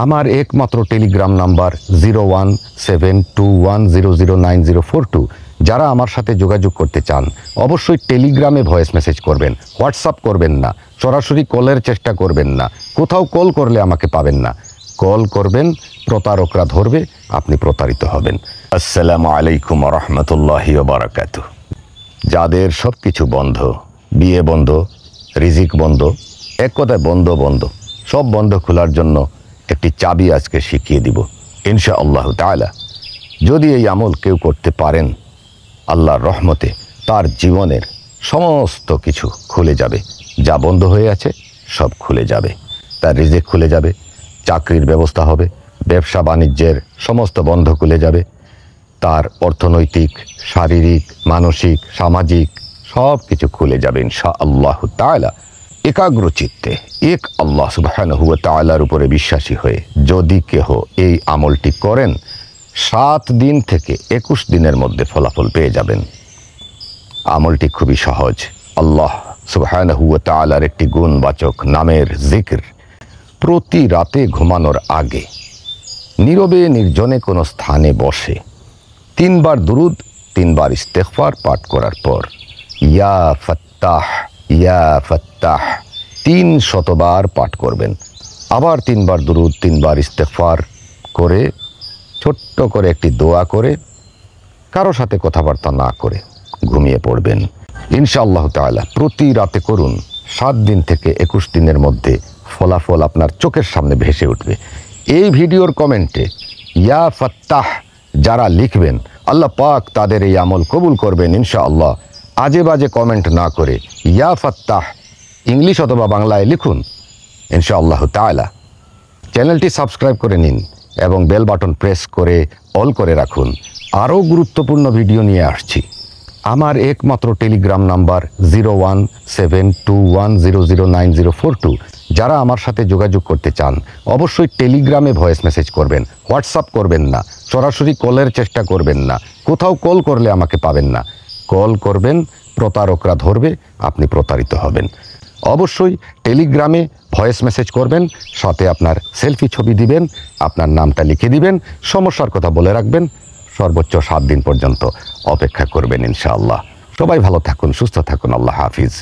আমার একমাত্র Telegram number 0172100904 যারা আমার সাথে যোগাযোগ করতে চান অবশ্যই টেলিগ্রামে ভয়েস মেসেজ করবেন, হোয়াটসঅ্যাপ করবেন না, সরাসরি কলের চেষ্টা করবেন না। কোথাও কল করলে আমাকে পাবেন না। কল করবেন, প্রতারকরা ধরবে, আপনি প্রতারিত হবেন। আসসালামু আলাইকুম ওয়া রাহমাতুল্লাহি ওয়া বারাকাতুহু। যাদের সব কিছু বন্ধ, বিয়ে বন্ধ, রিজিক বন্ধ, এক কথায় বন্ধ বন্ধ, সব বন্ধ খোলার জন্য একটি চাবি আজকে শিখিয়ে দিব ইনশাআল্লাহ তাআলা। যদি এই আমল কেউ করতে পারেন, আল্লাহর রহমতে তার জীবনের সমস্ত কিছু খুলে যাবে। যা বন্ধ হয়ে আছে সব খুলে যাবে। তার রিজিক খুলে যাবে, চাকরির ব্যবস্থা হবে, ব্যবসা বাণিজ্যের সমস্ত বন্ধ খুলে যাবে, তার অর্থনৈতিক, শারীরিক, মানসিক, সামাজিক সব কিছু খুলে যাবে ইনশাআল্লাহ তাআলা। একাগ্র চিত্তে এক আল্লাহ সুবহানাহু ওয়া তাআলার উপরে বিশ্বাসী হয়ে যদি কেহ এই আমলটি করেন, 7 দিন থেকে 21 দিনের মধ্যে ফলাফল পেয়ে যাবেন। আমলটি খুবই সহজ। আল্লাহ সুবহানাহু ওয়া তাআলার একটি গুণবাচক নামের জিকির প্রতি রাতে ঘুমানোর আগে নীরবে নির্জনে কোনো স্থানে বসে 3 বার দুরুদ, 3 বার ইস্তেগফার পাঠ করার পর ইয়া ফাত্তাহ ইয়া ফাত্তাহ 300 বার পাঠ করবেন। আবার 3 বার দুরুদ, 3 বার ইস্তেগফার করে ছোট্ট করে একটি দোয়া করে কারো সাথে কথাবার্তা না করে ঘুমিয়ে পড়বেন ইনশাআল্লাহ তাআলা। প্রতি রাতে করুন। 7 দিন থেকে 21 দিনের মধ্যে ফলাফল আপনার চোখের সামনে ভেসে উঠবে। এই ভিডিওর কমেন্টে ইয়া ফাত্তাহ যারা লিখবেন, আল্লাহ পাক তাদের এই আমল কবুল করবেন ইনশাআল্লাহ। আজে বাজে কমেন্ট না করে ইয়া ফাত্তাহ ইংলিশ অথবা বাংলায় লিখুন ইনশাআল্লাহ তাআলা। চ্যানেলটি সাবস্ক্রাইব করে নিন এবং বেল বাটন প্রেস করে অল করে রাখুন। আরও গুরুত্বপূর্ণ ভিডিও নিয়ে আসছি। আমার একমাত্র টেলিগ্রাম নাম্বার 0172100904 যারা আমার সাথে যোগাযোগ করতে চান অবশ্যই টেলিগ্রামে ভয়েস মেসেজ করবেন, হোয়াটসঅ্যাপ করবেন না, সরাসরি কলের চেষ্টা করবেন না। কোথাও কল করলে আমাকে পাবেন না। কল করবেন, প্রতারকরা ধরবে, আপনি প্রতারিত হবেন। অবশ্যই টেলিগ্রামে ভয়েস মেসেজ করবেন, সাথে আপনার সেলফি ছবি দিবেন, আপনার নামটা লিখে দিবেন, সমস্যার কথা বলে রাখবেন। সর্বোচ্চ 7 দিন পর্যন্ত অপেক্ষা করবেন ইনশাআল্লাহ। সবাই ভালো থাকুন, সুস্থ থাকুন। আল্লাহ হাফিজ।